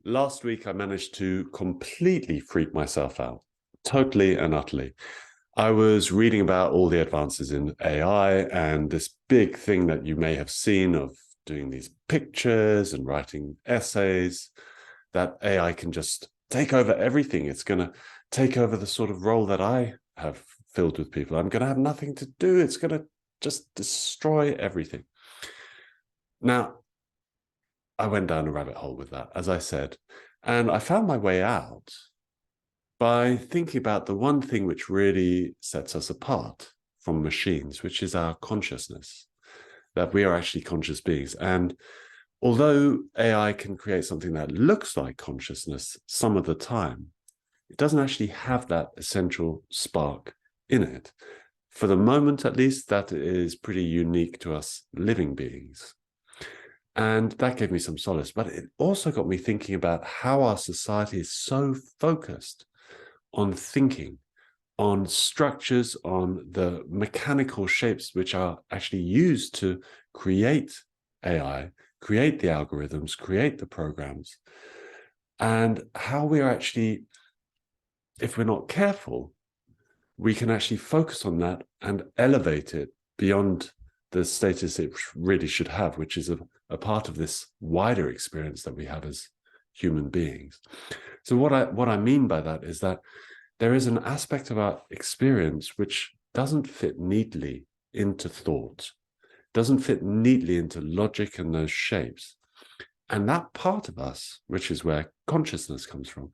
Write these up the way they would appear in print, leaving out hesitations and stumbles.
Last week, I managed to completely freak myself out, totally and utterly. I was reading about all the advances in AI and this big thing that you may have seen of doing these pictures and writing essays, that AI can just take over everything. It's going to take over the sort of role that I have filled with people. I'm going to have nothing to do. It's going to just destroy everything. Now, I went down a rabbit hole with that, as I said, and I found my way out by thinking about the one thing which really sets us apart from machines, which is our consciousness, that we are actually conscious beings. And although AI can create something that looks like consciousness some of the time, it doesn't actually have that essential spark in it. For the moment, at least, that is pretty unique to us living beings. And that gave me some solace, but it also got me thinking about how our society is so focused on thinking, on structures, on the mechanical shapes which are actually used to create AI, create the algorithms, create the programs, and how we are actually, if we're not careful, we can actually focus on that and elevate it beyond the status it really should have, which is a part of this wider experience that we have as human beings. So what I mean by that is that there is an aspect of our experience which doesn't fit neatly into thought, doesn't fit neatly into logic and those shapes. And that part of us, which is where consciousness comes from,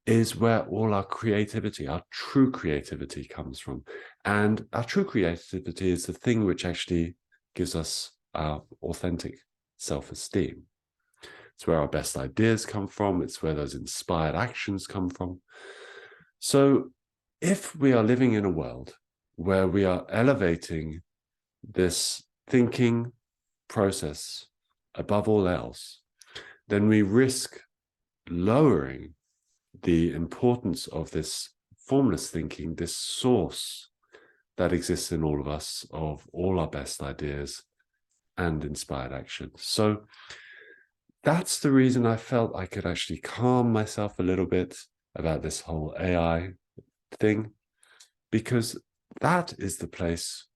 is where all our creativity, our true creativity comes from. And our true creativity is the thing which actually gives us our authentic self-esteem. It's where our best ideas come from. It's where those inspired actions come from. So if we are living in a world where we are elevating this thinking process above all else, then we risk lowering the importance of this formless thinking, this source that exists in all of us, of all our best ideas and inspired action. So that's the reason I felt I could actually calm myself a little bit about this whole AI thing, because that is the place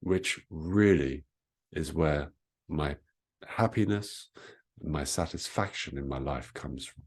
which really is where my happiness, my satisfaction in my life comes from.